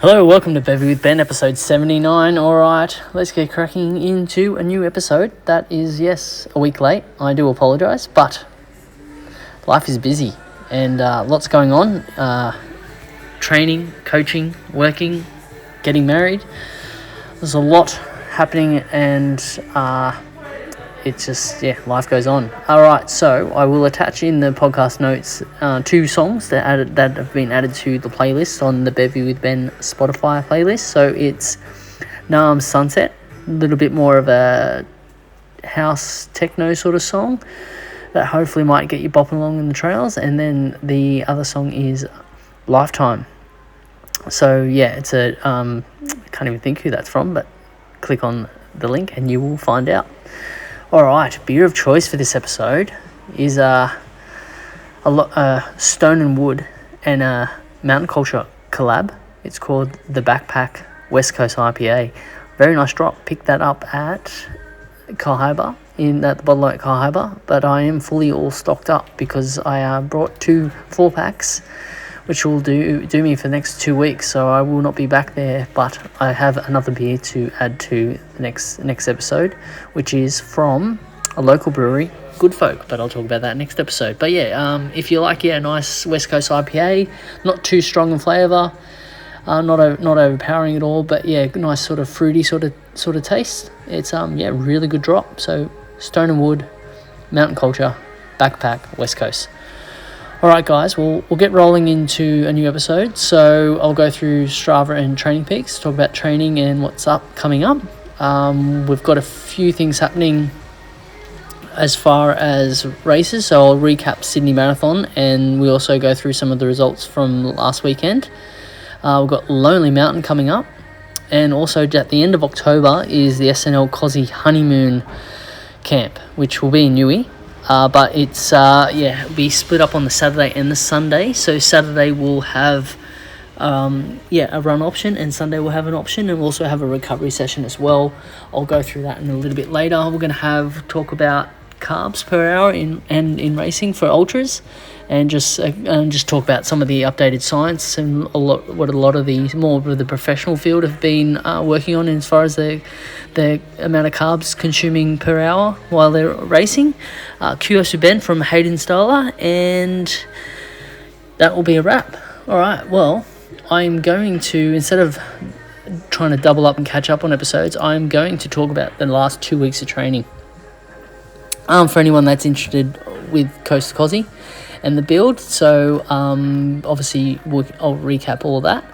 Hello, welcome to Beve with Ben, episode 79. Alright, let's get cracking into a new episode. That is, yes, a week late. I do apologise, but life is busy and lots going on. Training, coaching, working, getting married. There's a lot happening and it's just, life goes on. Alright, so I will attach in the podcast notes 2 songs that have been added to the playlist on the Beve with Ben Spotify playlist. So it's Naam's Sunset, a little bit more of a house techno sort of song that hopefully might get you bopping along in the trails. And then the other song is Lifetime. So it's a, I can't even think who that's from, but click on the link and you will find out. Alright, beer of choice for this episode is Stone and Wood and a Mountain Culture collab. It's called the Backpack West Coast IPA. Very nice drop. Picked that up at Kosci at the bottle at Kosci, but I am fully all stocked up because I brought 2 4-packs, which will do me for the next 2 weeks, so I will not be back there, but I have another beer to add to the next episode, which is from a local brewery, Good Folk, but I'll talk about that next episode. But if you like a nice West Coast IPA, not too strong in flavour, not overpowering at all, but nice sort of fruity sort of taste. It's really good drop. So Stone and Wood, Mountain Culture, Backpack, West Coast. Alright guys, we'll get rolling into a new episode. So I'll go through Strava and Training Peaks, talk about training and what's coming up. We've got a few things happening as far as races, so I'll recap Sydney Marathon and we also go through some of the results from last weekend. We've got Lonely Mountain coming up, and also at the end of October is the SNL Kosci Honeymoon camp, which will be in Newy. But it's, it'll be split up on the Saturday and the Sunday. So Saturday we'll have, a run option, and Sunday we'll have an option, and we'll also have a recovery session as well. I'll go through that in a little bit later. We're going to talk about carbs per hour in racing for ultras, and just talk about some of the updated science and what a lot of the more of the professional field have been working on as far as the amount of carbs consuming per hour while they're racing. Kosci Benn from Hayden Seiler, and that will be a wrap. Alright, well, I'm going to, instead of trying to double up and catch up on episodes, I'm going to talk about the last 2 weeks of training. For anyone that's interested with Coast to Kosci and the build, so obviously I'll recap all of that.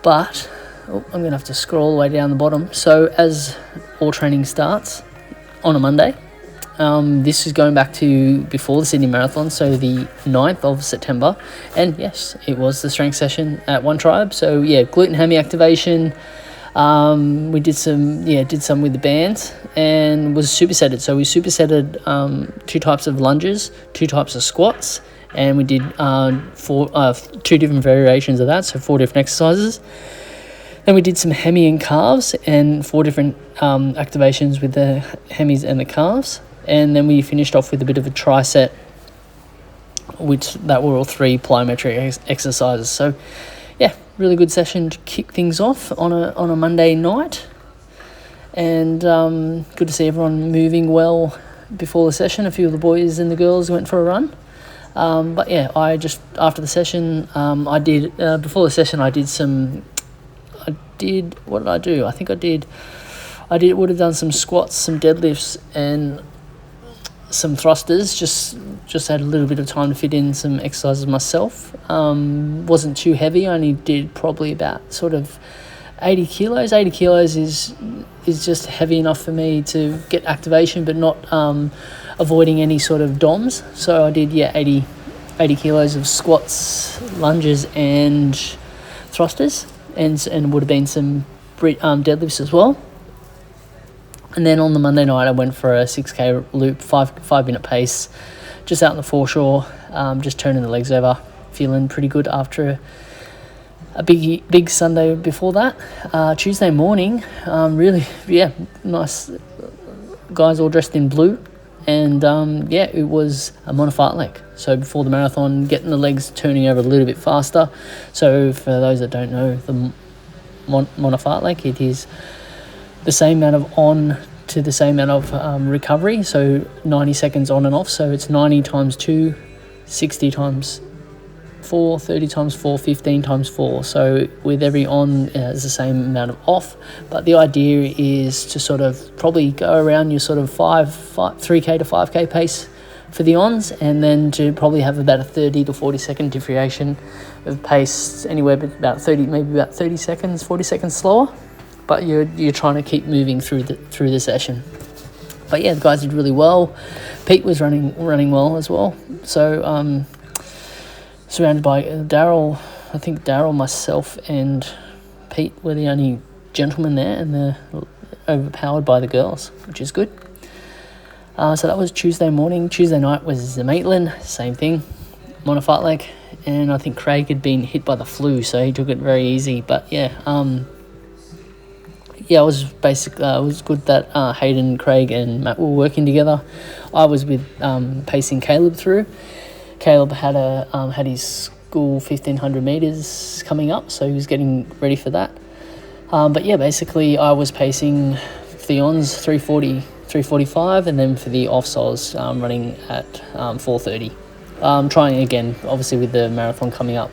But I'm going to have to scroll all the way down the bottom. So as all training starts on a Monday, this is going back to before the Sydney Marathon, so the 9th of September. And yes, it was the strength session at One Tribe. So glute and hammy activation. We did some with the bands and was supersetted. So we supersetted 2 types of lunges, 2 types of squats, and we did 2 different variations of that, so 4 different exercises. Then we did some hemi and calves and 4 different activations with the hemis and the calves. And then we finished off with a bit of a tricep, which that were all 3 plyometric exercises. So really good session to kick things off on a Monday night, and good to see everyone moving well before the session. A few of the boys and the girls went for a run, I just after the session I did before the session what did I do? I think I would have done some squats, some deadlifts, and some thrusters. Just had a little bit of time to fit in some exercises myself. Wasn't too heavy. I only did probably about sort of 80 kilos. 80 kilos is just heavy enough for me to get activation, but not avoiding any sort of DOMs. So I did 80 kilos of squats, lunges, and thrusters, and would have been some deadlifts as well. And then on the Monday night, I went for a 6K loop, 5-minute pace, just out in the foreshore, just turning the legs over, feeling pretty good after a big Sunday before that. Tuesday morning, really, nice guys all dressed in blue, and it was a monofartlek. So before the marathon, getting the legs turning over a little bit faster. So for those that don't know, the monofartlek, it is the same amount of on to the same amount of recovery, so 90 seconds on and off. So it's 90 times 2, 60 times 4, 30 times 4, 15 times 4. So with every on, it's the same amount of off. But the idea is to sort of probably go around your sort of 3K to 5K pace for the ons, and then to probably have about a 30 to 40 second differentiation of pace, anywhere but about 30 seconds, 40 seconds slower. But you're trying to keep moving through the session. But yeah, the guys did really well. Pete was running well as well. So surrounded by Daryl, I think Daryl, myself, and Pete were the only gentlemen there, and they're overpowered by the girls, which is good. So that was Tuesday morning. Tuesday night was the Maitland, same thing, monofartlek, and I think Craig had been hit by the flu, so he took it very easy. But it was it was good that Hayden, Craig, and Matt were working together. I was with pacing Caleb through. Caleb had his school 1,500 meters coming up, so he was getting ready for that. Basically I was pacing for the ons 3:40, 3:45, and then for the offs I was running at 4:30. Trying again, obviously with the marathon coming up.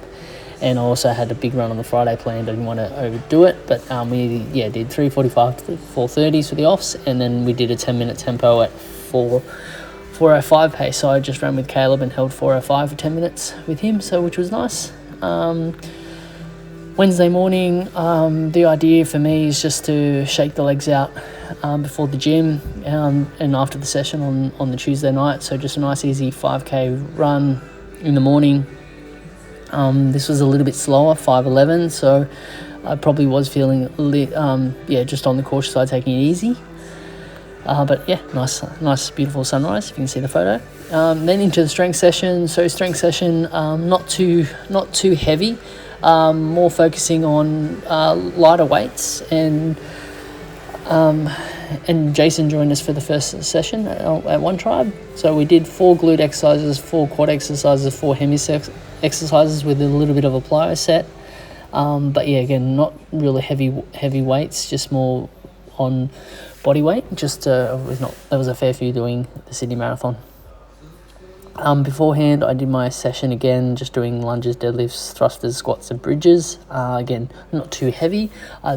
And I also had a big run on the Friday planned. I didn't want to overdo it, but we did 3:45 to 4:30s for the offs, and then we did a 10-minute tempo at 4:05 pace. So I just ran with Caleb and held 4:05 for 10 minutes with him, which was nice. Wednesday morning, the idea for me is just to shake the legs out before the gym and after the session on the Tuesday night. So just a nice easy 5K run in the morning. This was a little bit slower, 5:11, so I probably was feeling just on the cautious side, taking it easy. Nice, beautiful sunrise, if you can see the photo. Then into the strength session. So strength session, not too heavy, more focusing on lighter weights, and Jason joined us for the first session at One Tribe. So we did 4 glute exercises, 4 quad exercises, 4 hemi exercises with a little bit of a plyo set. Again, not really heavy weights, just more on body weight. There was a fair few doing the Sydney Marathon. Beforehand, I did my session again, just doing lunges, deadlifts, thrusters, squats, and bridges. Again, not too heavy. I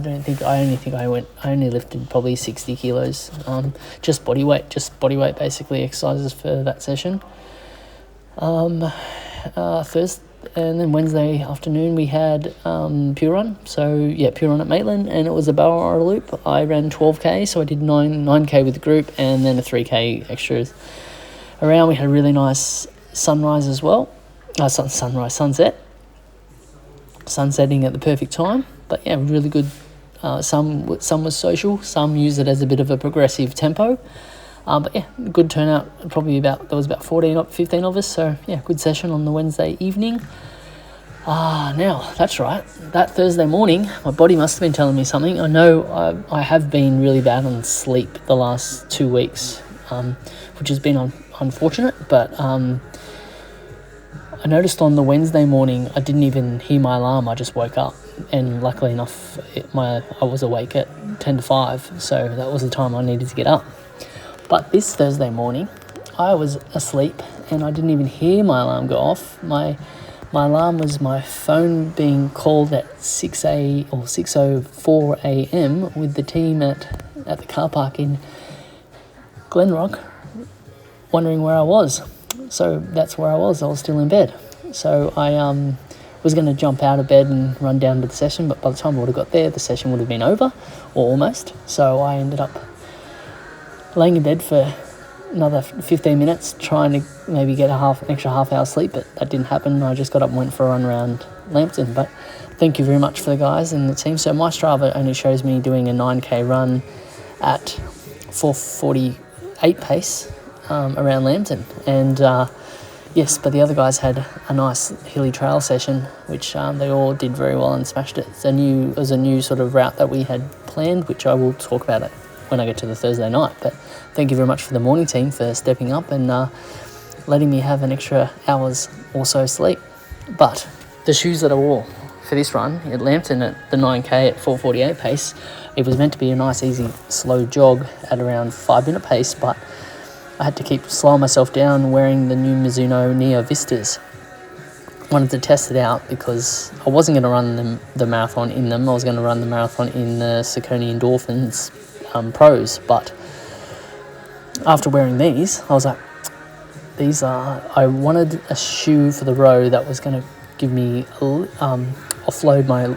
only lifted probably 60 kilos. Just body weight, basically exercises for that session. Thursday, and then Wednesday afternoon we had Pure Run. So Pure Run at Maitland, and it was a barrel loop. I ran 12K, so I did 9K with the group, and then a 3K extras around. We had a really nice sunrise as well. Sunsetting at the perfect time. But really good. Some was social, some used it as a bit of a progressive tempo. Good turnout. There was about 15 of us. So good session on the Wednesday evening. Now that's right. That Thursday morning, my body must have been telling me something. I know I have been really bad on sleep the last 2 weeks, which has been unfortunate. But I noticed on the Wednesday morning I didn't even hear my alarm. I just woke up, and luckily enough, I was awake at 10 to 5. So that was the time I needed to get up. But this Thursday morning, I was asleep and I didn't even hear my alarm go off. My alarm was my phone being called at 6:04 a.m. with the team at the car park in Glenrock, wondering where I was. So that's where I was. I was still in bed. So I was going to jump out of bed and run down to the session, but by the time I would have got there, the session would have been over, or almost. So I ended up laying in bed for another 15 minutes, trying to maybe get an extra half hour sleep, but that didn't happen. I just got up and went for a run around Lambton. But thank you very much for the guys and the team. So my Strava only shows me doing a 9K run at 4:48 pace around Lambton. And but the other guys had a nice hilly trail session, which they all did very well and smashed it. It was a new sort of route that we had planned, which I will talk about it when I get to the Thursday night. But thank you very much for the morning team for stepping up and letting me have an extra hours or so sleep. But the shoes that I wore for this run at Lambton at the 9k at 4:48 pace, it was meant to be a nice, easy, slow jog at around 5-minute pace, but I had to keep slowing myself down wearing the new Mizuno Neo Vistas. Wanted to test it out because I wasn't going to run the marathon in them. I was going to run the marathon in the Saucony Endorphins Pros, but after wearing these, I was like, I wanted a shoe for the road that was going to give me offload my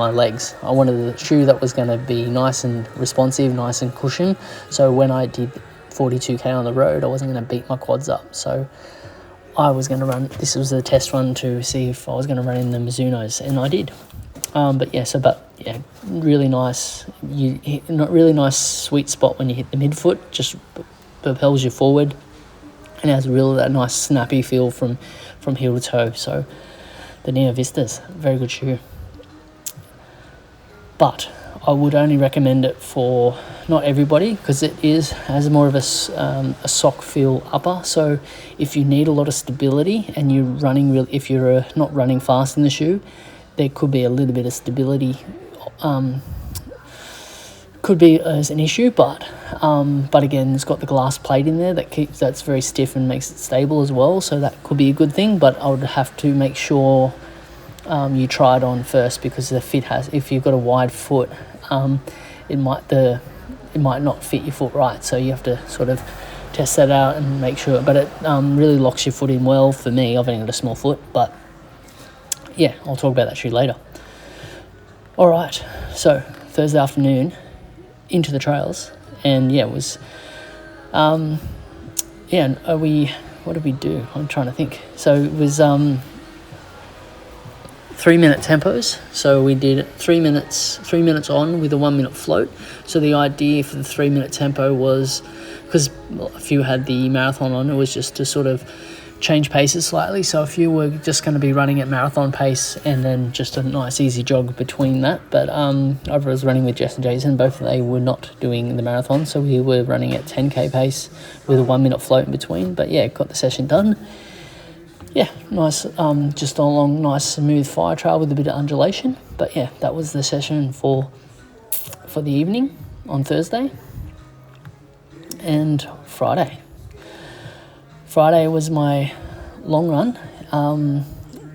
legs. I wanted a shoe that was going to be nice and responsive, nice and cushioned, so when I did 42k on the road, I wasn't going to beat my quads up. So I was going to run, this was a test run to see if I was going to run in the Mizunos, and I did. Really nice. You hit a really nice sweet spot when you hit the midfoot, just propels you forward, and has that nice snappy feel from heel to toe. So the Neo Vistas, very good shoe. But I would only recommend it for not everybody, because it has more of a sock feel upper. So if you need a lot of stability and you're running if you're not running fast in the shoe, there could be a little bit of stability. Could be as an issue, but again, it's got the glass plate in there that's very stiff and makes it stable as well. So that could be a good thing. But I would have to make sure you try it on first, because the fit if you've got a wide foot, it might not fit your foot right, so you have to sort of test that out and make sure. But it really locks your foot in well for me. I've only got a small foot, but yeah, I'll talk about that shoe later. All right, so Thursday afternoon into the trails, and it was what did we do? I'm trying to think. So it was 3-minute tempos. So we did 3 minutes on with a 1-minute float. So the idea for the 3-minute tempo was, because if you had the marathon on, it was just to sort of change paces slightly. So if you were just going to be running at marathon pace and then just a nice easy jog between that. But I was running with Jess and Jason. Both they were not doing the marathon, so we were running at 10k pace with a 1-minute float in between. But yeah, got the session done. Yeah, nice, just along nice smooth fire trail with a bit of undulation. But yeah, that was the session for the evening on Thursday. And Friday was my long run.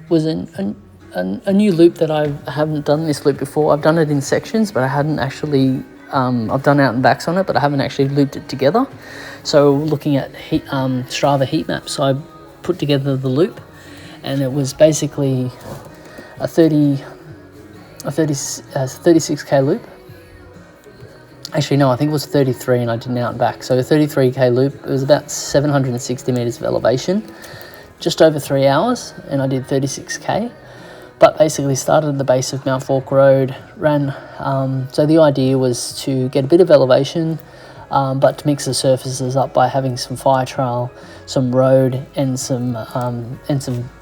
Was a new loop that I haven't done this loop before. I've done it in sections, but I hadn't actually, I've done out and backs on it, but I haven't actually looped it together. So looking at Strava heat maps, I put together the loop, and it was basically a 36k loop. Actually, no, I think it was 33 and I did an out and back. So a 33k loop, it was about 760 metres of elevation, just over 3 hours, and I did 36k. But basically started at the base of Mount Fork Road, ran, so the idea was to get a bit of elevation, but to mix the surfaces up by having some fire trail, some road, and some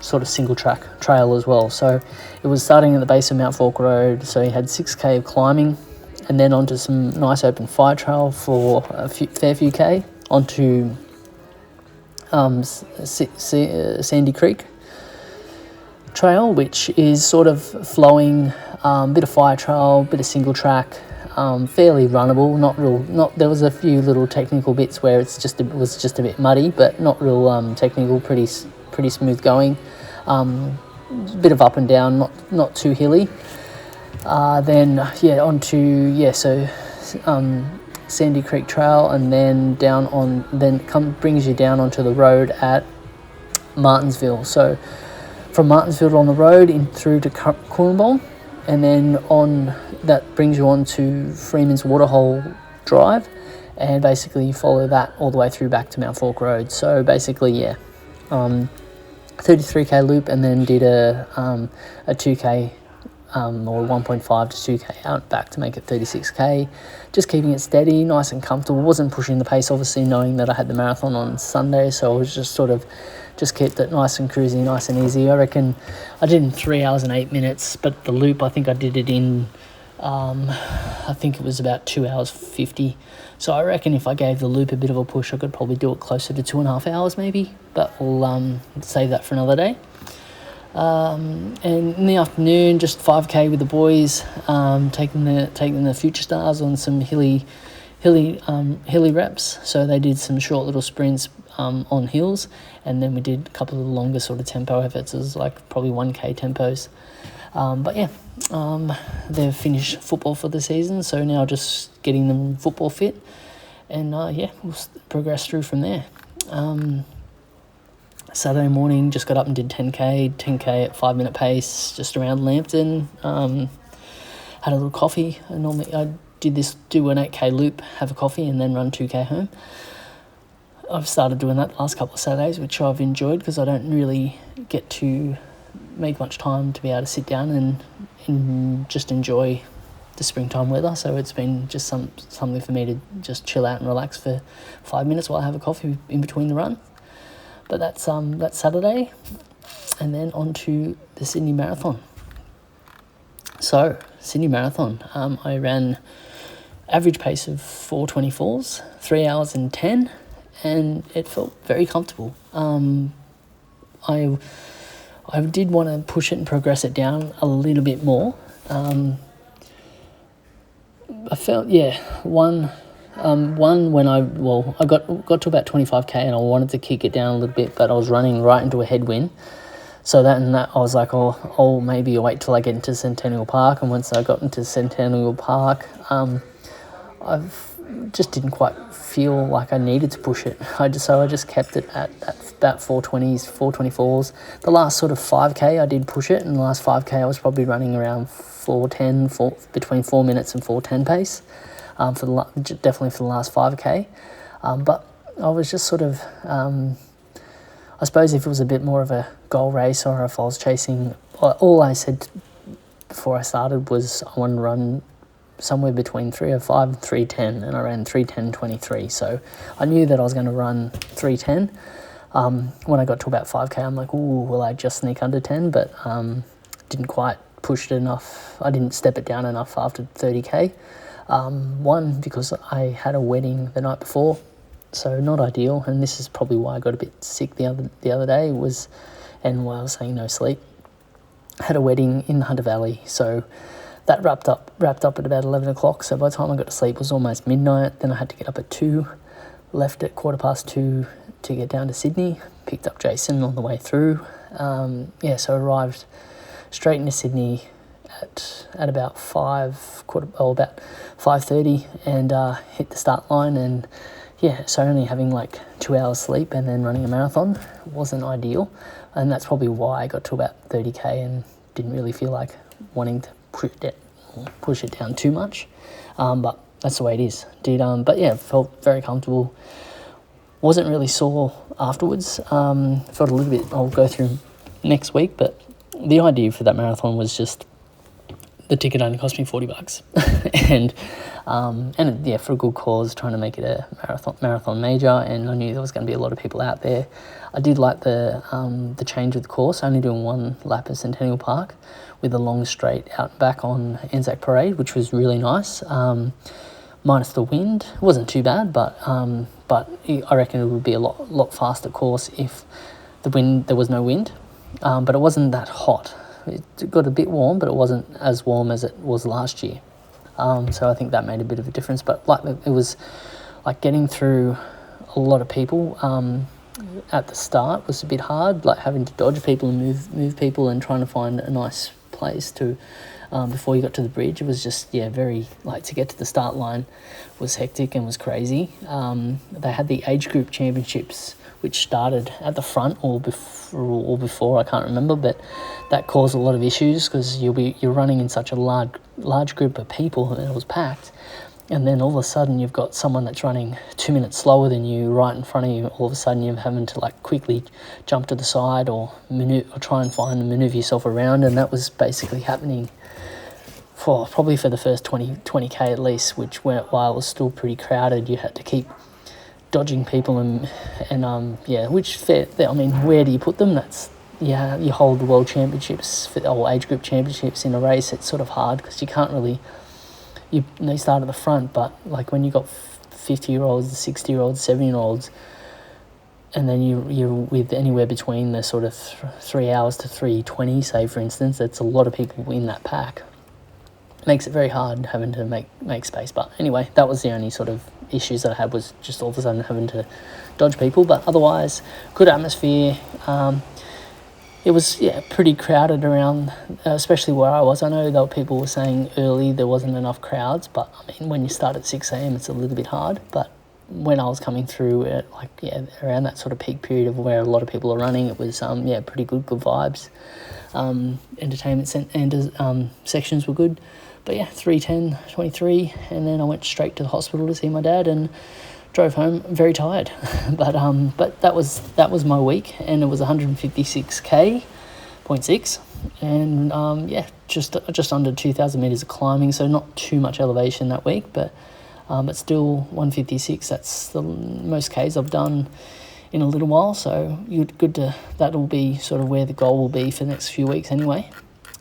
sort of single track trail as well. So it was starting at the base of Mount Fork Road, so you had 6k of climbing, and then onto some nice open fire trail for a fair few k, onto Sandy Creek Trail, which is sort of flowing, bit of fire trail, bit of single track, fairly runnable. There was a few little technical bits where it was just a bit muddy, but not real technical. Pretty smooth going. Bit of up and down, not too hilly. Then Sandy Creek Trail, and then brings you down onto the road at Martinsville. So from Martinsville on the road in through to Cornwall, and then that brings you on to Freeman's Waterhole Drive, and basically you follow that all the way through back to Mount Fork Road. So basically, 33k loop, and then did a 2k or 1.5 to 2k out back to make it 36k, just keeping it steady, nice and comfortable. Wasn't pushing the pace, obviously, knowing that I had the marathon on Sunday, so I was just kept it nice and cruisy, nice and easy. I reckon I did in 3 hours and 8 minutes, but the loop, I think I did it in I think it was about 2 hours 50. So I reckon if I gave the loop a bit of a push, I could probably do it closer to 2.5 hours maybe, but we'll save that for another day. And in the afternoon, just 5k with the boys, taking the future stars on some hilly reps. So they did some short little sprints on hills, and then we did a couple of longer sort of tempo efforts. It was like probably 1k tempos. But yeah, they've finished football for the season, so now just getting them football fit, and yeah, we'll progress through from there. Saturday morning, just got up and did 10k at 5-minute pace, just around Lambton. Had a little coffee. Normally I do an 8k loop, have a coffee, and then run 2k home. I've started doing that the last couple of Saturdays, which I've enjoyed because I don't really get to make much time to be able to sit down and just enjoy the springtime weather. So it's been just something for me to just chill out and relax for 5 minutes while I have a coffee in between the run. But that's Saturday, and then on to the Sydney Marathon. So Sydney Marathon, I ran average pace of 4:24s, 3 hours and 10, and it felt very comfortable. I did want to push it and progress it down a little bit more. I felt, one when I got to about 25k and I wanted to kick it down a little bit, but I was running right into a headwind. So that I was like, maybe I'll wait till I get into Centennial Park. And once I got into Centennial Park, I just didn't quite feel like I needed to push it. I just kept it at about 420s, 424s. The last sort of 5k I did push it, and the last 5k I was probably running around 410, between 4 minutes and 4:10 pace. Definitely for the last 5k. But I was just sort of, I suppose if it was a bit more of a goal race, or if I was chasing, all I said before I started was I wanted to run somewhere between 3:05 and 3:10, and I ran 3:10:23. So I knew that I was going to run 3:10. When I got to about 5k, I'm like, will I just sneak under 10? But didn't quite push it enough. I didn't step it down enough after 30k. One, because I had a wedding the night before, so not ideal, and this is probably why I got a bit sick the other day, and why I was saying no sleep. I had a wedding in the Hunter Valley, so that wrapped up at about 11 o'clock, so by the time I got to sleep it was almost midnight. Then I had to get up at 2, left at 2:15 to get down to Sydney, picked up Jason on the way through. So I arrived straight into Sydney at about 5:30, and hit the start line, and so only having like 2 hours sleep and then running a marathon wasn't ideal, and that's probably why I got to about 30k and didn't really feel like wanting to push it down too much, but that's the way it is. Felt very comfortable. Wasn't really sore afterwards. Felt a little bit, I'll go through next week, but the idea for that marathon was just, the ticket only cost me $40, and for a good cause, trying to make it a marathon major, and I knew there was going to be a lot of people out there. I did like the change of the course, only doing one lap of Centennial Park with a long straight out and back on Anzac Parade, which was really nice. Minus the wind, it wasn't too bad, but I reckon it would be a lot faster course if there was no wind. But it wasn't that hot. It got a bit warm, but it wasn't as warm as it was last year. So I think that made a bit of a difference. But it was like getting through a lot of people at the start was a bit hard, like having to dodge people and move people and trying to find a nice place to before you got to the bridge. It was just very, like, to get to the start line was hectic and was crazy. They had the age group championships, which started at the front or before, I can't remember, but that caused a lot of issues because you're running in such a large group of people, and it was packed. And then all of a sudden you've got someone that's running 2 minutes slower than you right in front of you. All of a sudden you're having to like quickly jump to the side or try and maneuver yourself around, and that was basically happening probably for the first 20k at least, which while it was still pretty crowded, you had to keep dodging people and which fair. I mean, where do you put them? You hold the world championships or age group championships in a race. It's sort of hard because you can't really they start at the front, but like when you got 50-year-olds, 60-year-olds, 70-year-olds, and then you're with anywhere between the sort of 3 hours to 3:20, say for instance, that's a lot of people in that pack. Makes it very hard having to make space. But anyway, that was the only sort of issues that I had, was just all of a sudden having to dodge people. But otherwise, good atmosphere. It was pretty crowded around, especially where I was. I know that people were saying early there wasn't enough crowds, but I mean, when you start at 6 a.m, it's a little bit hard. But when I was coming through at around that sort of peak period of where a lot of people are running, it was pretty good vibes. Entertainment and sections were good. But 3:10:23, and then I went straight to the hospital to see my dad and drove home very tired. but that was my week, and it was 156k.6, and just under 2,000 meters of climbing, so not too much elevation that week, but still 156. That's the most k's I've done in a little while, so that'll be sort of where the goal will be for the next few weeks anyway.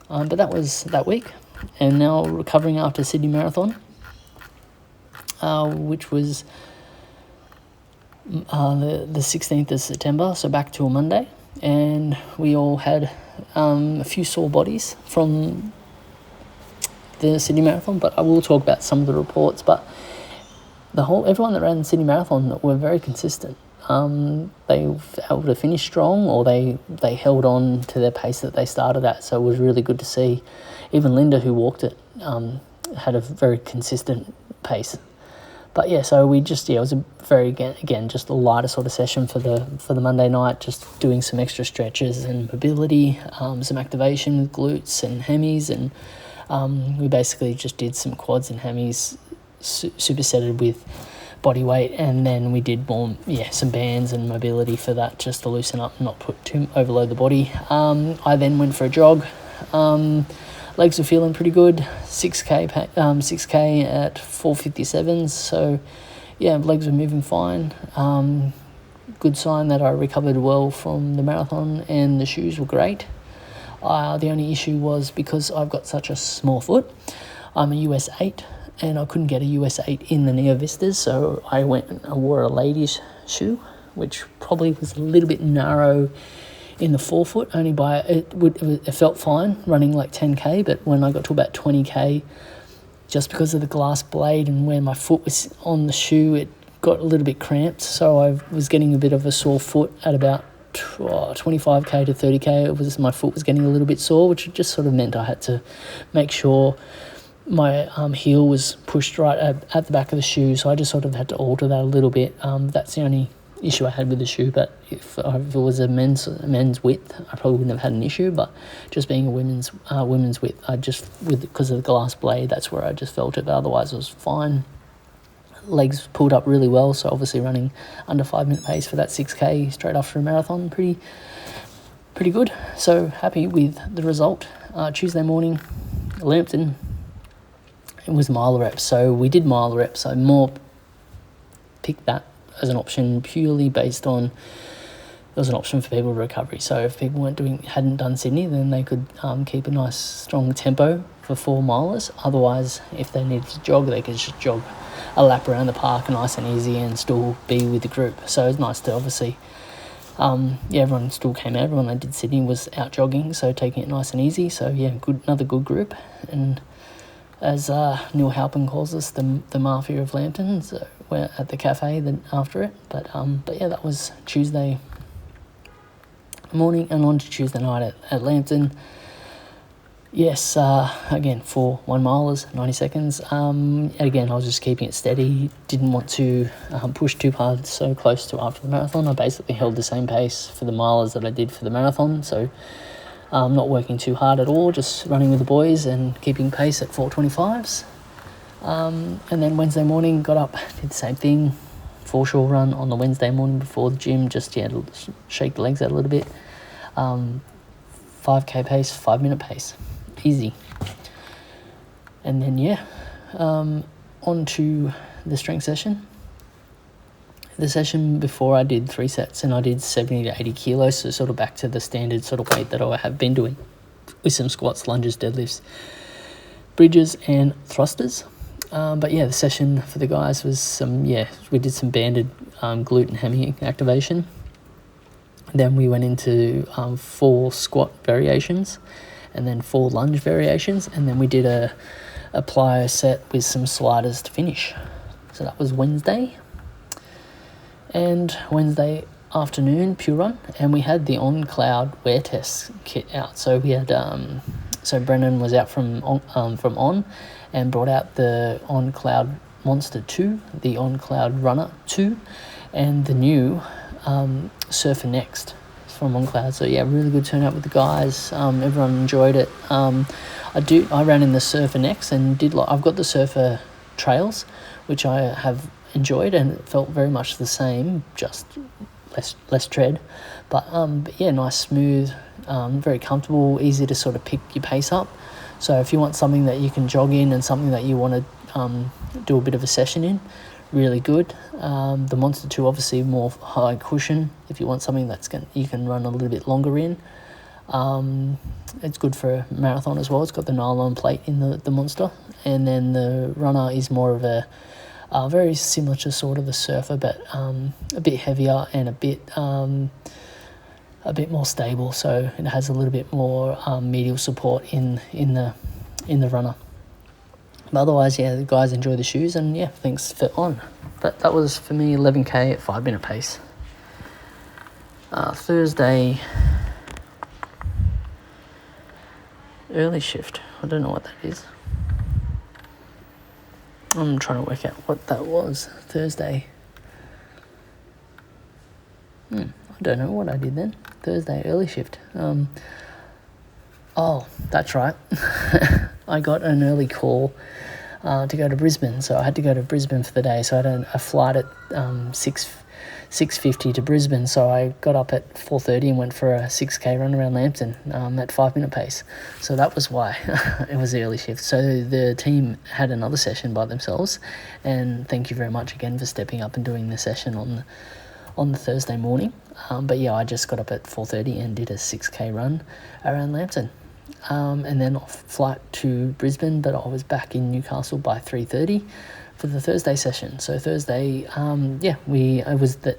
But that was that week. And now recovering after Sydney Marathon, which was the 16th of September, so back to a Monday, and we all had a few sore bodies from the Sydney Marathon, but I will talk about some of the reports. But everyone that ran the Sydney Marathon were very consistent. They were able to finish strong, or they held on to their pace that they started at, so it was really good to see. Even Linda, who walked it, had a very consistent pace. But so we just it was a very just a lighter sort of session for the Monday night, just doing some extra stretches and mobility, some activation with glutes and hemis, and we basically just did some quads and hemis supersetted with body weight, and then we did more some bands and mobility for that, just to loosen up and not overload the body. I then went for a jog. Legs were feeling pretty good. 6k at 4:57, so legs were moving fine. Good sign that I recovered well from the marathon, and the shoes were great. The only issue was because I've got such a small foot, I'm a US 8, and I couldn't get a US 8 in the Neo Vistas, so I went and wore a ladies shoe, which probably was a little bit narrow in the forefoot, only by it felt fine running like 10k, but when I got to about 20k, just because of the glass blade and where my foot was on the shoe, it got a little bit cramped, so I was getting a bit of a sore foot at about 25k to 30k. My foot was getting a little bit sore, which just sort of meant I had to make sure my heel was pushed right at the back of the shoe, so I just sort of had to alter that a little bit. That's the only issue I had with the shoe, but if it was a men's width, I probably wouldn't have had an issue, but just being a women's width, because of the glass blade, that's where I just felt it, but otherwise it was fine. Legs pulled up really well, so obviously running under 5-minute pace for that 6k straight after a marathon, pretty good. So happy with the result. Tuesday morning, Lambton, it was mile reps, so we did mile reps. I more picked that as an option purely based on, it was an option for people with recovery. So if people hadn't done Sydney, then they could keep a nice strong tempo for 4 milers. Otherwise, if they needed to jog, they could just jog a lap around the park nice and easy and still be with the group. So it's nice to obviously, everyone still came out. Everyone that did Sydney was out jogging, so taking it nice and easy. So another good group. And as Neil Halpin calls us, the mafia of Lambton. So we're at the cafe after it. But that was Tuesday morning, and on to Tuesday night at Lambton. Yes, again, 4 1-milers, 90 seconds. Again, I was just keeping it steady. Didn't want to push too hard so close to after the marathon. I basically held the same pace for the milers that I did for the marathon. So not working too hard at all, just running with the boys and keeping pace at 4:25s. And then Wednesday morning, got up, did the same thing, foreshore run on the Wednesday morning before the gym, just to shake the legs out a little bit. 5k pace, 5-minute pace, easy. And then on to the strength session. The session before, I did 3 sets, and I did 70 to 80 kilos, so sort of back to the standard sort of weight that I have been doing, with some squats, lunges, deadlifts, bridges and thrusters. But yeah, the session for the guys was we did some banded glute and hammy activation. Then we went into 4 squat variations and then 4 lunge variations, and then we did a plyo set with some sliders to finish. So that was Wednesday. And Wednesday afternoon, pure run, and we had the on-cloud wear test kit out. So we had so Brennan was out from on and brought out the on-cloud Monster 2, the on-cloud Runner 2, and the new Surfer Next from OnCloud. So yeah, really good turnout with the guys. Everyone enjoyed it. I ran in the Surfer Next and I've got the Surfer Trails, which I have enjoyed, and it felt very much the same, just less tread. But yeah, nice, smooth, very comfortable, easy to sort of pick your pace up. So if you want something that you can jog in and something that you want to do a bit of a session in, really good. The Monster 2 obviously more high cushion if you want something you can run a little bit longer in. It's good for a marathon as well. It's got the nylon plate in the Monster, and then the Runner is more of a very similar to sort of the Surfer, but a bit heavier and a bit more stable. So it has a little bit more medial support in the Runner. But otherwise, yeah, the guys enjoy the shoes, and yeah, thanks for on. But that was for me 11k at 5-minute pace. Thursday, early shift. I don't know what that is. I'm trying to work out what that was. Thursday. I don't know what I did then. Thursday, early shift. Oh, that's right. I got an early call to go to Brisbane, so I had to go to Brisbane for the day. So I had a flight at 6:50 to Brisbane, so I got up at 4:30 and went for a 6k run around Lambton at 5-minute pace. So that was why it was the early shift. So the team had another session by themselves, and thank you very much again for stepping up and doing the session on the Thursday morning. But yeah, I just got up at 4:30 and did a 6k run around Lambton. And then off flight to Brisbane, but I was back in Newcastle by 3:30 for the Thursday session. So Thursday,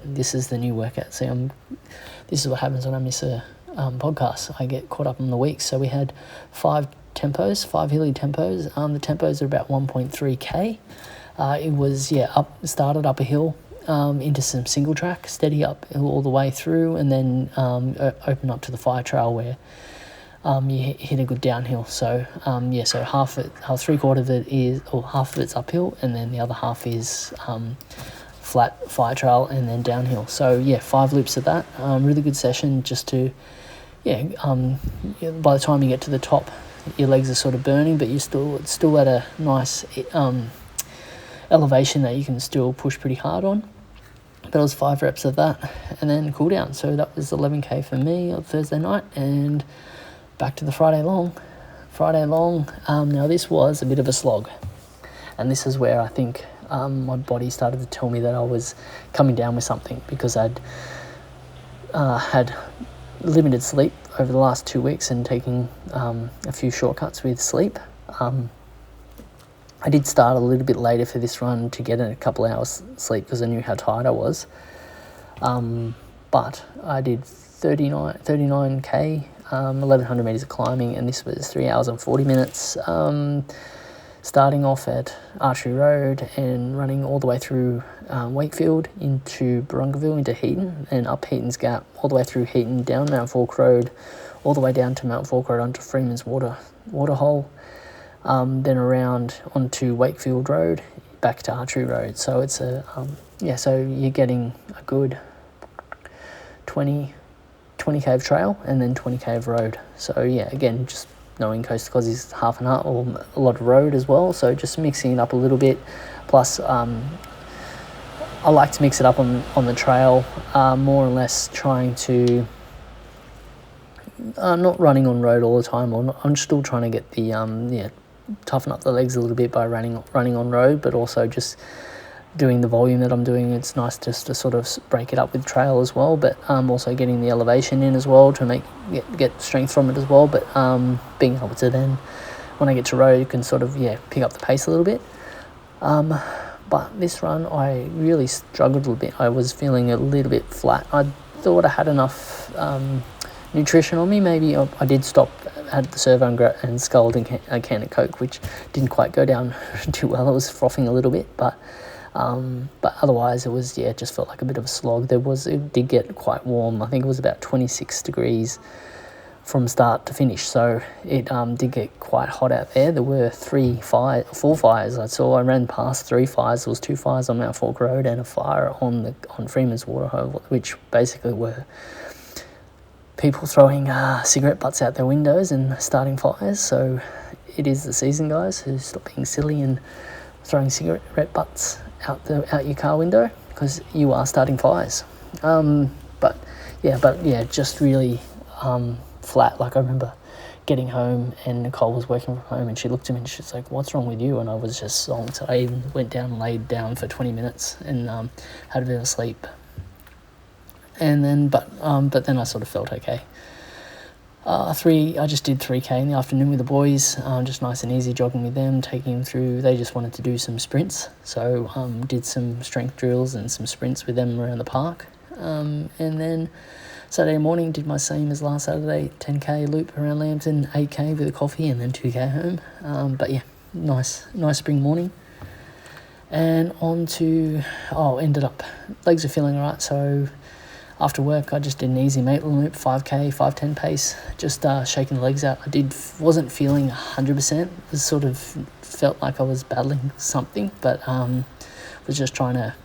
this is the new workout. See, this is what happens when I miss a podcast. I get caught up on the week. So we had 5 hilly tempos. The tempos are about 1.3k. It was started up a hill into some single track, steady up all the way through, and then open up to the fire trail where you hit a good downhill. So so half of it, half of it's uphill, and then the other half is flat fire trail and then downhill. So yeah, 5 loops of that. Really good session, just to by the time you get to the top, your legs are sort of burning, but it's still at a nice elevation that you can still push pretty hard on. But it was 5 reps of that, and then cool down. So that was 11k for me on Thursday night, and back to the Friday long. Now this was a bit of a slog, and this is where I think my body started to tell me that I was coming down with something, because I'd had limited sleep over the last 2 weeks and taking a few shortcuts with sleep. I did start a little bit later for this run to get in a couple hours sleep because I knew how tired I was. But I did 39k, 1100 metres of climbing, and this was 3 hours and 40 minutes. Starting off at Archery Road and running all the way through Wakefield into Barungaville into Hayden, and up Hayden's Gap, all the way through Hayden, down Mount Fork Road, all the way down to Mount Fork Road onto Freeman's Waterhole, then around onto Wakefield Road, back to Archery Road. So it's so you're getting a good 20k of trail and then 20k of road. So yeah, again, just knowing Coast to Coast is half and half, or a lot of road as well, so just mixing it up a little bit. Plus I like to mix it up on the trail, more or less trying to not running on road all the time, I'm still trying to get the toughen up the legs a little bit by running on road, but also just doing the volume that I'm doing. It's nice just to sort of break it up with trail as well, but also getting the elevation in as well to get strength from it as well, but being able to then, when I get to road, you can sort of pick up the pace a little bit. But this run, I really struggled a little bit. I was feeling a little bit flat. I thought I had enough nutrition on me. Maybe I did stop at the servo and sculled a can of Coke, which didn't quite go down too well. I was frothing a little bit, but otherwise it was, it just felt like a bit of a slog. It did get quite warm. I think it was about 26 degrees from start to finish, so it did get quite hot out there. There were 4 fires I saw. I ran past 3 fires. There was 2 fires on Mount Fork Road and a fire on Freeman's Waterhole, which basically were people throwing cigarette butts out their windows and starting fires. So it is the season, guys, so stop being silly and throwing cigarette butts out your car window, because you are starting fires. But just really flat. Like, I remember getting home and Nicole was working from home and she looked at me and she's like, "What's wrong with you?" And I was just zonked. So I even went down and laid down for 20 minutes and had a bit of a sleep. And then, but then I sort of felt okay. I just did 3K in the afternoon with the boys, just nice and easy, jogging with them, taking them through. They just wanted to do some sprints, so did some strength drills and some sprints with them around the park. And then Saturday morning did my same as last Saturday, 10K loop around Lambton, 8K with a coffee, and then 2K home. But yeah, nice spring morning. And on to, ended up, legs are feeling alright, so after work I just did an easy Maitland loop, 5K, 5:10 pace, just shaking the legs out. Wasn't feeling 100%, it sort of felt like I was battling something, but was just trying to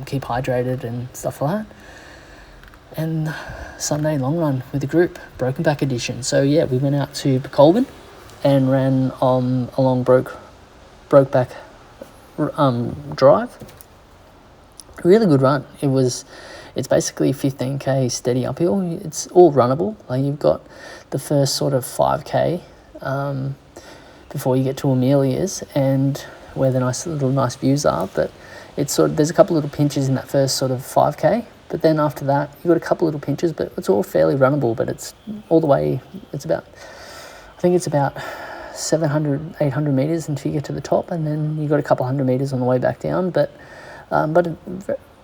keep hydrated and stuff like that. And Sunday long run with the group, Broken Back edition. So yeah, we went out to Colburn and ran along Brokeback Drive. Really good run. It's basically 15k steady uphill. It's all runnable. Like, you've got the first sort of 5k before you get to Amelia's, and where the nice views are. But it's there's a couple little pinches in that first sort of 5k. But then after that, you've got a couple little pinches, but it's all fairly runnable. But it's all the way. I think it's about 700, 800 meters until you get to the top, and then you've got a couple hundred meters on the way back down. But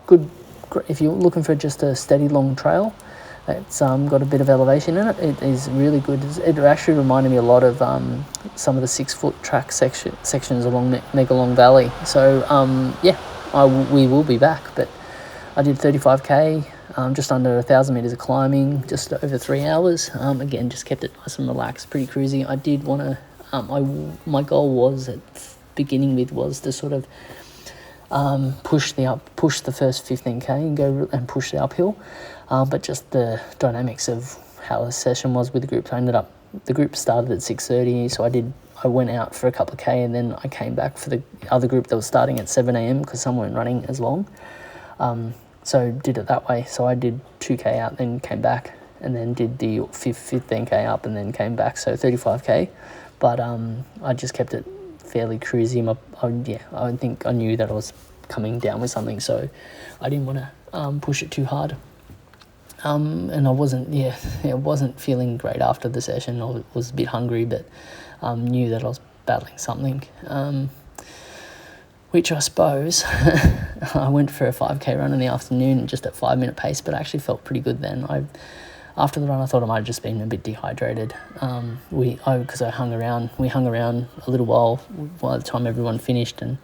good. If you're looking for just a steady long trail, it's got a bit of elevation in it. It is really good. It actually reminded me a lot of some of the 6-foot track sections along Megalong Valley. So we will be back. But I did 35k, just under 1,000 meters of climbing, just over 3 hours. Again, just kept it nice and relaxed, pretty cruisy. I did want to. My goal was to sort of push the first 15k and go and push the uphill, but just the dynamics of how the session was with the group. The group started at 6:30, so I went out for a couple of k, and then I came back for the other group that was starting at 7 a.m. because some weren't running as long. So did it that way. So I did 2k out, then came back, and then did the 15k up, and then came back. So 35k, but I just kept it fairly cruisy. I think I knew that I was coming down with something, so I didn't want to push it too hard. And I wasn't feeling great after the session. I was a bit hungry, but knew that I was battling something. Which I suppose I went for a 5k run in the afternoon, just at 5-minute pace, but I actually felt pretty good then. After the run, I thought I might have just been a bit dehydrated. Because we hung around a little while by the time everyone finished, and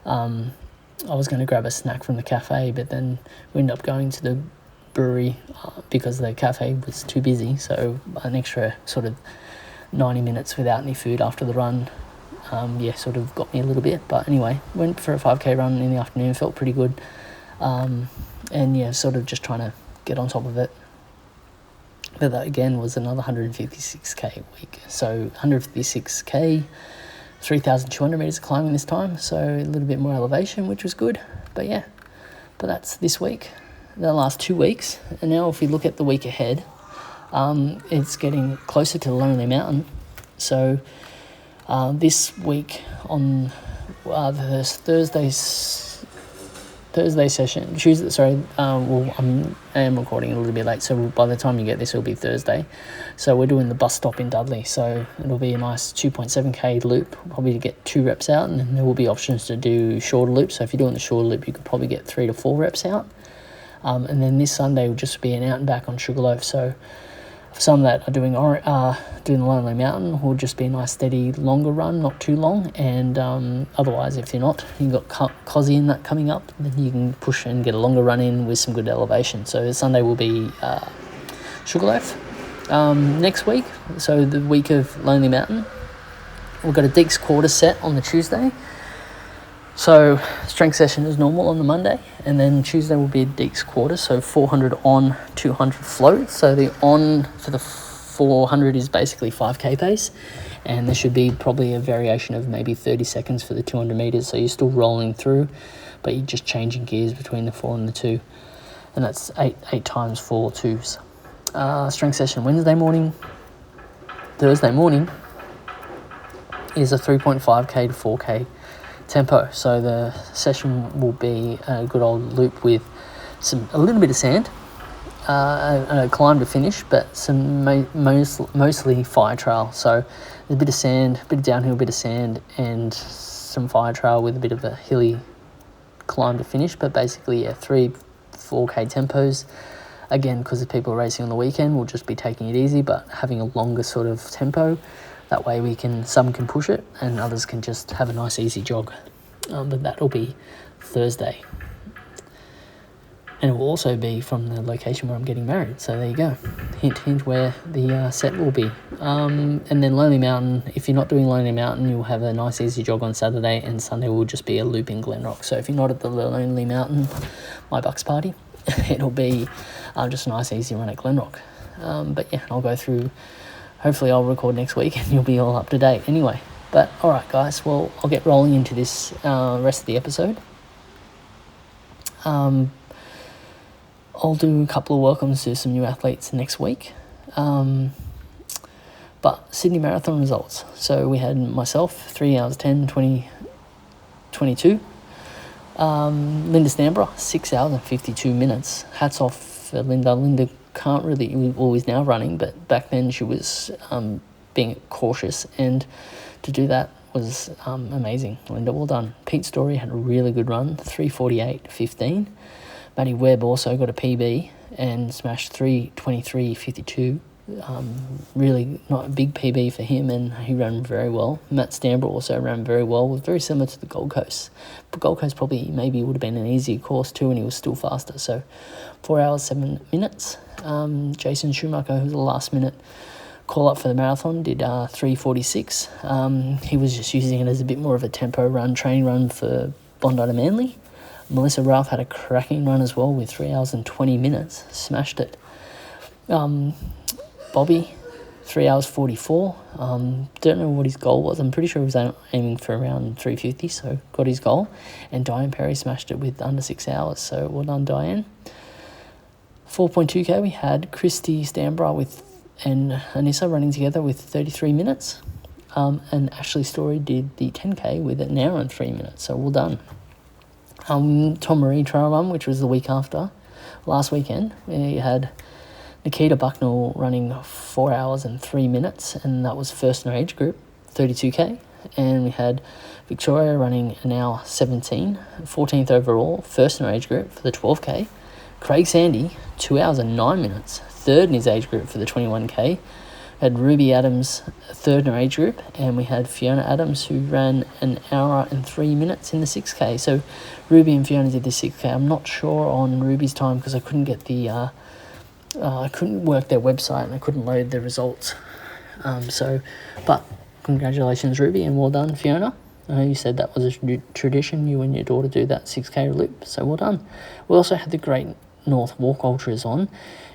I was going to grab a snack from the cafe, but then we ended up going to the brewery because the cafe was too busy. So an extra sort of 90 minutes without any food after the run, sort of got me a little bit. But anyway, went for a 5k run in the afternoon, felt pretty good, sort of just trying to get on top of it. But that again was another 156k week. So 156k, 3,200 meters of climbing this time, so a little bit more elevation, which was good. But that's this week, the last 2 weeks. And now if we look at the week ahead, it's getting closer to the Lonely Mountain. So this week on Thursday Thursday session, Tuesday, sorry, well, I am recording a little bit late, so by the time you get this, it'll be Thursday. So we're doing the bus stop in Dudley, so it'll be a nice 2.7k loop, probably to get 2 reps out, and then there will be options to do shorter loops. So if you're doing the shorter loop, you could probably get 3 to 4 reps out. And then this Sunday will just be an out and back on Sugarloaf. So for some that are doing the Lonely Mountain, will just be a nice steady longer run, not too long. And otherwise, if you're not, you've got Kosci in that coming up, then you can push and get a longer run in with some good elevation. So Sunday will be Sugarloaf. Next week, so the week of Lonely Mountain, we've got a Deeks quarter set on the Tuesday. So strength session is normal on the Monday, and then Tuesday will be a Deeks quarter, so 400 on, 200 float. So the on for the 400 is basically 5k pace, and there should be probably a variation of maybe 30 seconds for the 200 meters. So you're still rolling through, but you're just changing gears between the 4 and the 2, and that's 8 times 4 twos. Strength session Wednesday morning. Thursday morning is a 3.5k to 4k tempo. So the session will be a good old loop with a little bit of sand, a climb to finish, but some mostly fire trail. So there's a bit of sand, a bit of downhill, a bit of sand, and some fire trail with a bit of a hilly climb to finish. But basically, 3-4k tempos. Again, because if people are racing on the weekend, we'll just be taking it easy, but having a longer sort of tempo. That way some can push it and others can just have a nice easy jog. But that'll be Thursday. And it will also be from the location where I'm getting married. So there you go. Hint, hint where the set will be. And then Lonely Mountain, if you're not doing Lonely Mountain, you'll have a nice easy jog on Saturday, and Sunday will just be a loop in Glenrock. So if you're not at the Lonely Mountain, my Bucks party, it'll be just a nice easy run at Glenrock. But yeah, I'll go through. Hopefully I'll record next week and you'll be all up to date anyway. But alright guys, well, I'll get rolling into this rest of the episode. I'll do a couple of welcomes to some new athletes next week. But Sydney Marathon results. So we had myself, 3 hours 10, 20, 22. Linda Stamborough, 6 hours and 52 minutes. Hats off for Linda. Linda can't really, is now running, but back then she was being cautious, and to do that was amazing. Linda, well done. Pete Story had a really good run, 3:48.15. Matty Webb also got a PB and smashed 3:23.52. Really not a big PB for him, and he ran very well. Matt Stamborough also ran very well, was very similar to the Gold Coast. But Gold Coast probably maybe would have been an easier course too, and he was still faster. So 4 hours 7 minutes. Jason Schumacher, who was the last minute call up for the marathon, did 3:46. He was just using it as a bit more of a tempo run, training run for Bondi to Manly. Melissa Ralph had a cracking run as well with 3 hours and 20 minutes, smashed it. Bobby, 3 hours 44. Don't know what his goal was. I'm pretty sure he was aiming for around 3:50, so got his goal. And Diane Perry smashed it with under 6 hours, so well done, Diane. 4.2k, we had Christy Stamborough and Anissa running together with 33 minutes. And Ashley Story did the 10k with an hour and 3 minutes, so well done. Tomaree Trail Run, which was the week after, last weekend, we had Nikita Bucknell running 4 hours and 3 minutes, and that was first in her age group, 32k. And we had Victoria running an hour 17, 14th overall, first in her age group for the 12k. Craig Sandy, 2 hours and 9 minutes, third in his age group for the 21k. We had Ruby Adams, third in her age group, and we had Fiona Adams, who ran an hour and 3 minutes in the 6k. So Ruby and Fiona did the 6k. I'm not sure on Ruby's time because I couldn't get the I couldn't work their website and I couldn't load the results. But congratulations, Ruby, and well done, Fiona. I know you said that was a tradition, you and your daughter do that 6k loop, so well done. We also had the Great North Walk Ultras on,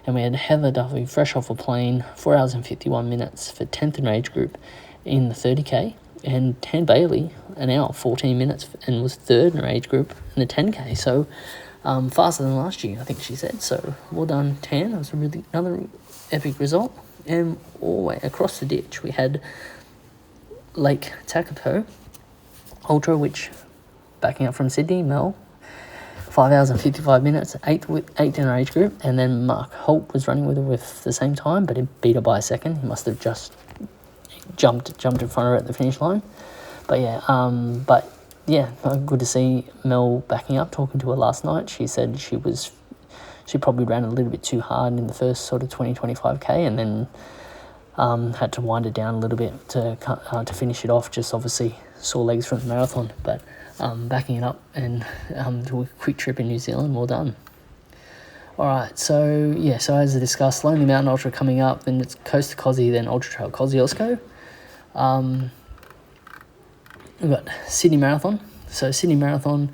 and we had Heather Duffy fresh off a plane, 4 hours and 51 minutes for 10th in age group in the 30k, and Tan Bailey, an hour, 14 minutes, and was third in her age group in the 10k, so faster than last year, I think she said. So well done, Tan. That was another epic result. And all the way across the ditch, we had Lake Takapo Ultra, which backing up from Sydney, Mel, 5 hours and 55 minutes, eighth in our age group, and then Mark Holt was running with her with the same time, but he beat her by a second. He must have just jumped in front of her at the finish line. But yeah, good to see Mel backing up. Talking to her last night, she said she probably ran a little bit too hard in the first sort of 20-25k, and then had to wind it down a little bit to finish it off. Just obviously sore legs from the marathon, but backing it up and to a quick trip in New Zealand. Well done. All right, so as I discussed, Lonely Mountain Ultra coming up, then it's Coast to Kosci, then Ultra Trail Kosciuszko. We've got Sydney Marathon. So Sydney Marathon,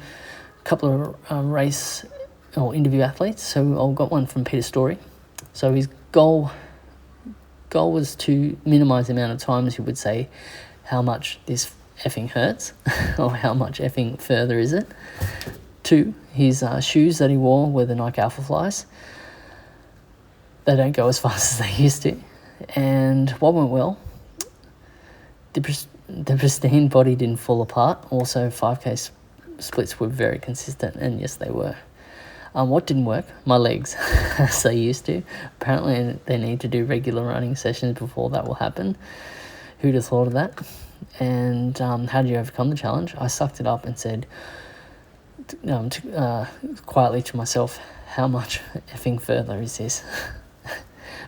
a couple of race or interview athletes. So I've got one from Peter Story. So his goal was to minimise the amount of times he would say how much this effing hurts or how much effing further is it. 2, his shoes that he wore were the Nike Alpha Flies. They don't go as fast as they used to. And what went well? The pristine body didn't fall apart. Also, 5k splits were very consistent, and yes, they were. What didn't work? My legs, as they used to. Apparently, they need to do regular running sessions before that will happen. Who'd have thought of that? And how did you overcome the challenge? I sucked it up and said quietly to myself, how much effing further is this?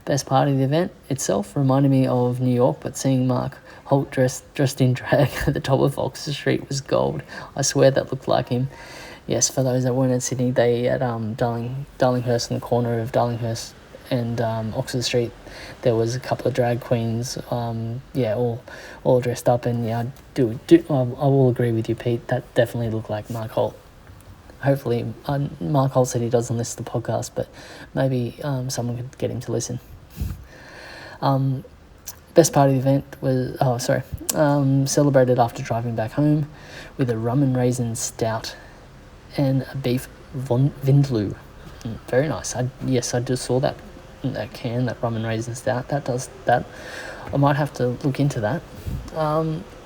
Best part of the event itself reminded me of New York, but seeing Mark Holt dressed in drag at the top of Oxford Street was gold. I swear that looked like him. Yes, for those that weren't in Sydney, they at Darlinghurst, in the corner of Darlinghurst and Oxford Street, there was a couple of drag queens, all dressed up, and I will agree with you, Pete. That definitely looked like Mark Holt. Hopefully, Mark Holt said he doesn't listen to the podcast, but maybe someone could get him to listen. Best part of the event was, celebrated after driving back home with a rum and raisin stout and a beef vindaloo. Very nice. I just saw that can, that rum and raisin stout. That I might have to look into that.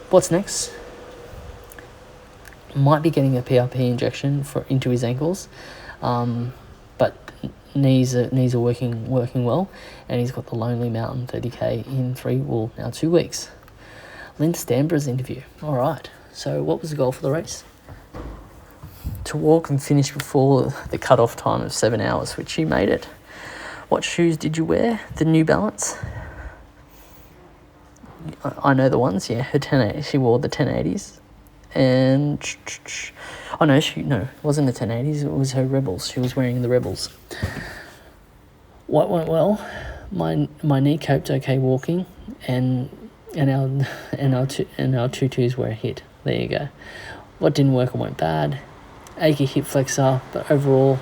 What's next? Might be getting a PRP injection into his ankles, but knees are working well, and he's got the Lonely Mountain 30k in 2 weeks. Linda Stanborough's interview. All right. So what was the goal for the race? To walk and finish before the cut-off time of 7 hours, which she made it. What shoes did you wear? The New Balance. I know the ones. Yeah, she wore the 1080s. And it wasn't the 1080s, it was her Rebels. She was wearing the Rebels. What went well? My knee coped okay walking, and our tutus were a hit. There you go. What didn't work or went bad? Achy hip flexor, but overall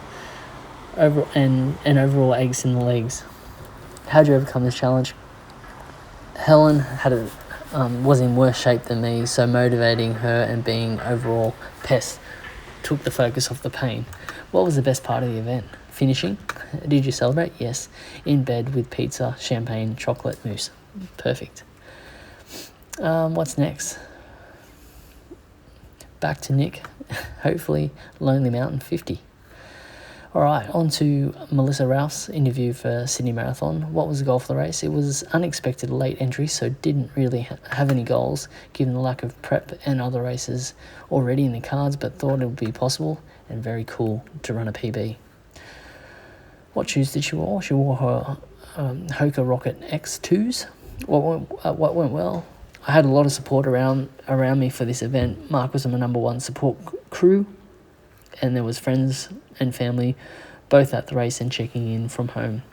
aches in the legs. How'd you overcome this challenge? Helen was in worse shape than me, so motivating her and being overall pest took the focus off the pain. What was the best part of the event? Finishing. Did you celebrate? Yes. In bed with pizza, champagne, chocolate mousse. Perfect. What's next? Back to Nick. Hopefully Lonely Mountain 50. All right, on to Melissa Rouse interview for Sydney Marathon. What was the goal for the race? It was unexpected late entry, so didn't really have any goals given the lack of prep and other races already in the cards, but thought it would be possible and very cool to run a PB. What shoes did she wear? She wore her Hoka Rocket X2s. What went well? I had a lot of support around me for this event. Mark was my number one support crew, and there was friends and family both at the race and checking in from home.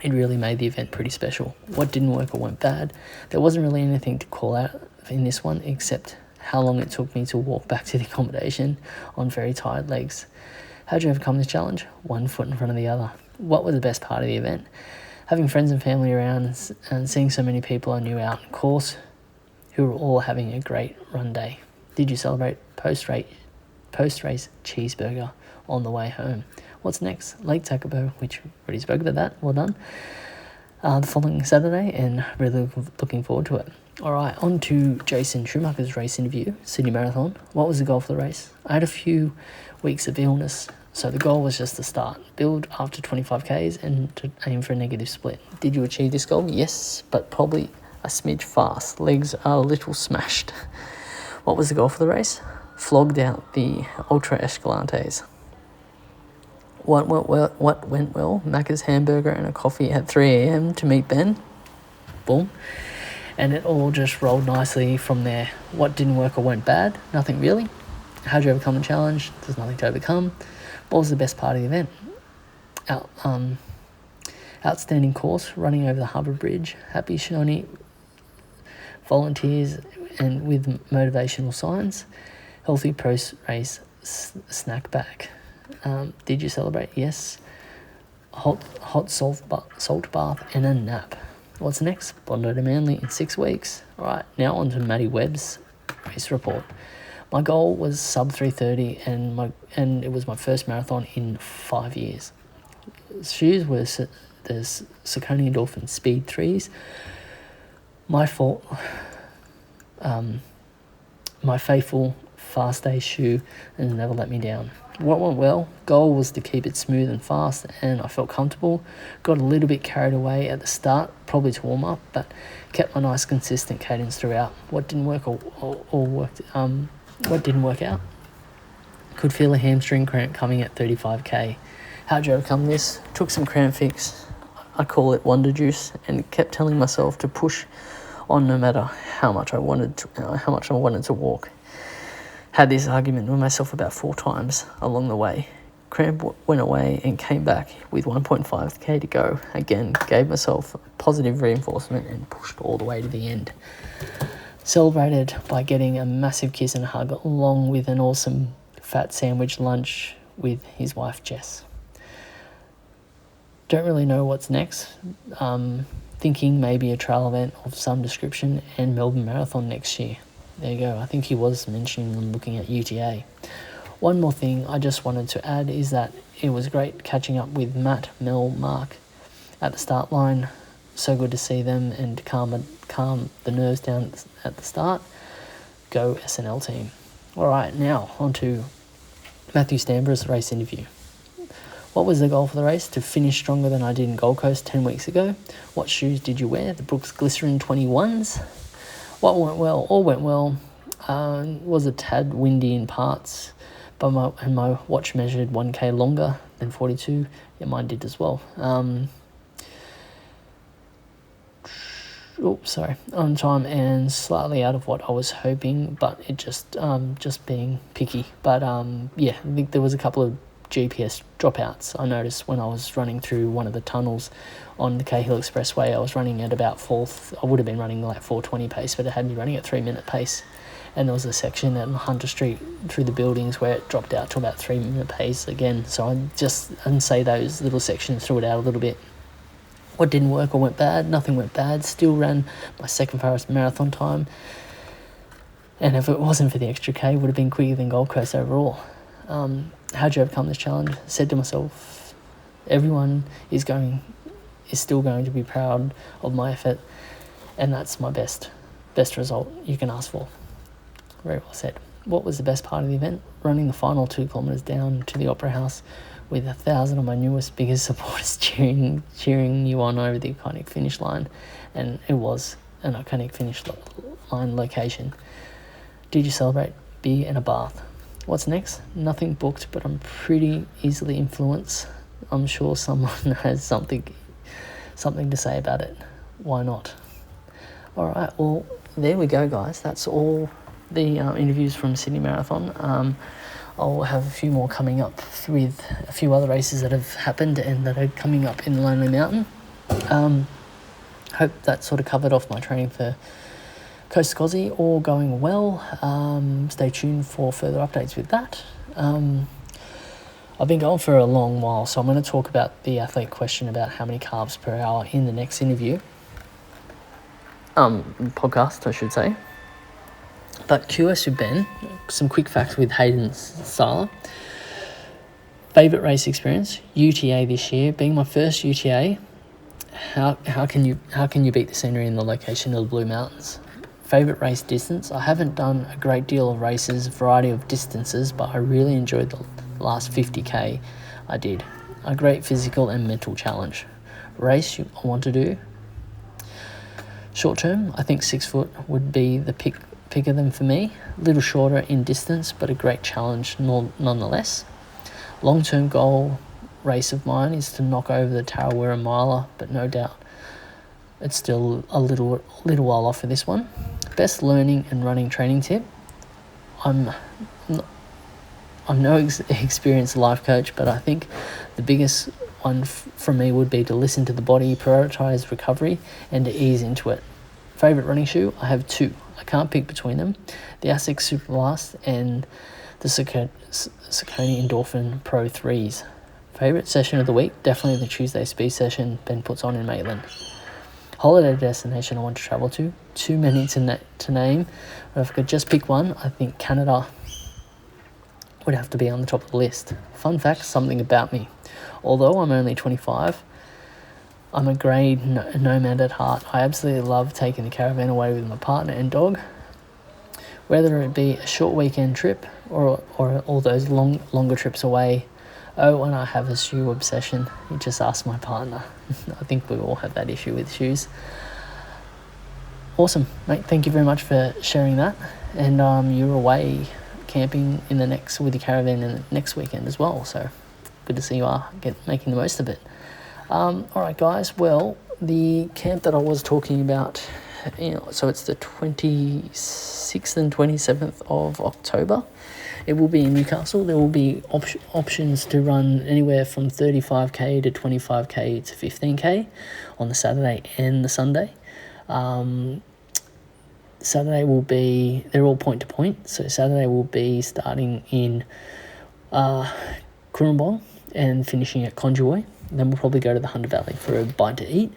It really made the event pretty special. What didn't work or went bad? There wasn't really anything to call out in this one except how long it took me to walk back to the accommodation on very tired legs. How'd you overcome this challenge? One foot in front of the other. What was the best part of the event? Having friends and family around and seeing so many people I knew out in course who were all having a great run day. Did you celebrate post-race cheeseburger on the way home? What's next? Lake Takapo, which we already spoke about that. Well done. The following Saturday, and really looking forward to it. All right, on to Jason Schumacher's race interview, Sydney Marathon. What was the goal for the race? I had a few weeks of illness So the goal was just to start, build after 25Ks and to aim for a negative split. Did you achieve this goal? Yes, but probably a smidge fast. Legs are a little smashed. What was the goal for the race? Flogged out the Ultra Escalantes. What went well? Macca's hamburger and a coffee at 3 a.m. to meet Benn. Boom. And it all just rolled nicely from there. What didn't work or went bad? Nothing really. How'd you overcome the challenge? There's nothing to overcome. What was the best part of the event? Outstanding course, running over the harbour bridge, happy, shiny volunteers and with motivational signs, healthy post-race snack bag. Did you celebrate? Yes. Hot salt bath and a nap. What's next? Bondi to Manly in 6 weeks. All right, now on to Matty Webb's race report. My goal was sub 3:30 and it was my first marathon in 5 years. Shoes were the Saucony Dolphin Speed 3s. My fault. My faithful Fast Day shoe has never let me down. What went well? Goal was to keep it smooth and fast, and I felt comfortable. Got a little bit carried away at the start, probably to warm up, but kept my nice consistent cadence throughout. What didn't work what didn't work out? Could feel a hamstring cramp coming at 35k. How'd you overcome this? Took some cramp fix. I call it Wonder Juice, and kept telling myself to push on no matter how much I wanted to walk. Had this argument with myself about 4 times along the way. Cramp went away and came back with 1.5k to go. Again, gave myself positive reinforcement and pushed all the way to the end. Celebrated by getting a massive kiss and hug along with an awesome fat sandwich lunch with his wife Jess. Don't really know what's next. Thinking maybe a trail event of some description and Melbourne Marathon next year. There you go. I think he was mentioning and looking at UTA. One more thing I just wanted to add is that it was great catching up with Matt, Mel, Mark at the start line. So good to see them and calm the nerves down at the start. Go SNL team. All right, now on to Matthew Stanborough's race interview. What was the goal for the race? To finish stronger than I did in Gold Coast 10 weeks ago. What shoes did you wear? The Brooks Glycerin 21s. What went well? All went well. Was a tad windy in parts, but my watch measured 1k longer than 42. Yeah, mine did as well. On time and slightly out of what I was hoping, but it just being picky. But I think there was a couple of GPS dropouts I noticed when I was running through one of the tunnels on the Cahill Expressway. I was running at about I would have been running like 4:20 pace, but it had me running at 3-minute pace. And there was a section at Hunter Street through the buildings where it dropped out to about 3-minute pace again. So I'd say those little sections threw it out a little bit. What didn't work or went bad? Nothing went bad. Still ran my second fastest marathon time. And if it wasn't for the extra K, it would have been quicker than Gold Coast overall. How'd you overcome this challenge? Said to myself, everyone is still going to be proud of my effort, and that's my best result you can ask for. Very well said. What was the best part of the event? Running the final 2 kilometres down to the Opera House with 1,000 of my newest, biggest supporters cheering you on over the iconic finish line, and it was an iconic finish line location. Did you celebrate? Beer and a bath. What's next? Nothing booked, but I'm pretty easily influenced. I'm sure someone has something to say about it. Why not? All right, well, there we go, guys. That's all the interviews from Sydney Marathon. I'll have a few more coming up with a few other races that have happened and that are coming up in the Lonely Mountain. Hope that sort of covered off my training for Coast to Kosci, all going well. Stay tuned for further updates with that. I've been going for a long while, so I'm going to talk about the athlete question about how many carbs per hour in the next interview. Podcast, I should say. But QS with Benn, some quick facts with Hayden Seiler. Favourite race experience, UTA this year. Being my first UTA, how can you beat the scenery in the location of the Blue Mountains? Favourite race distance, I haven't done a great deal of races, variety of distances, but I really enjoyed the last 50k I did. A great physical and mental challenge. Race I want to do. Short term, I think 6 foot would be the pick of them for me. A little shorter in distance, but a great challenge nonetheless. Long-term goal race of mine is to knock over the Tarawera miler, but no doubt it's still a little while off for this one. Best learning and running training tip. I'm no experienced life coach, but I think the biggest one from me would be to listen to the body, prioritize recovery, and to ease into it. Favorite running shoe? I have 2. I can't pick between them. The Asics Superblast and the Saucony Endorphin Pro 3s. Favorite session of the week? Definitely the Tuesday speed session Ben puts on in Maitland. Holiday destination I want to travel to? Too many to name. But if I could just pick one, I think Canada would have to be on the top of the list. Fun fact, something about me. Although I'm only 25, I'm a grade nomad at heart. I absolutely love taking the caravan away with my partner and dog. Whether it be a short weekend trip or all those longer trips away. Oh, and I have a shoe obsession. You just ask my partner. I think we all have that issue with shoes. Awesome, mate. Thank you very much for sharing that. And you're away camping with the caravan in the next weekend as well. So good to see you are making the most of it. All right, guys. Well, the camp that I was talking about, so it's the 26th and 27th of October. It will be in Newcastle. There will be options to run anywhere from 35k to 25k to 15k on the Saturday and the Sunday. Saturday will be, they're all point to point. So Saturday will be starting in Cooranbong and finishing at Conjoy. Then we'll probably go to the Hunter Valley for a bite to eat.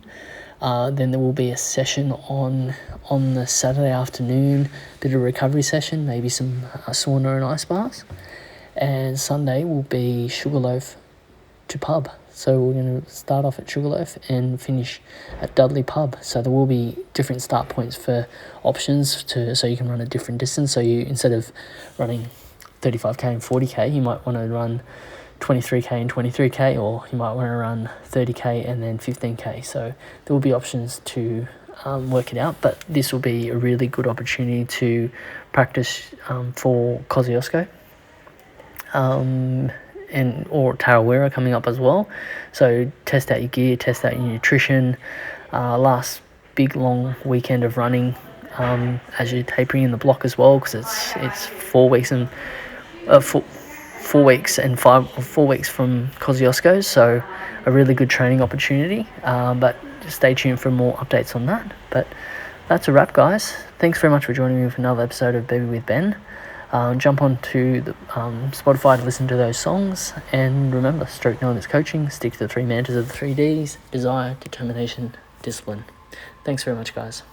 Then there will be a session on the Saturday afternoon, bit of recovery session, maybe some sauna and ice baths. And Sunday will be Sugarloaf to pub. So we're going to start off at Sugarloaf and finish at Dudley Pub. So there will be different start points for options so you can run a different distance. So you, instead of running 35k and 40k, you might want to run 23k and 23k, or you might want to run 30k and then 15k. So there will be options to work it out, but this will be a really good opportunity to practice for Kosciuszko or Tarawera coming up as well. So test out your gear, test out your nutrition. Last big long weekend of running as you're tapering in the block as well, because it's 4 weeks and 4 weeks and 4 weeks from Kosciuszko, so a really good training opportunity. But stay tuned for more updates on that. But that's a wrap, guys. Thanks very much for joining me for another episode of Beve with Ben. Jump onto the Spotify to listen to those songs, and remember, stroke known as coaching. Stick to the 3 mantras of the 3 Ds: desire, determination, discipline. Thanks very much, guys.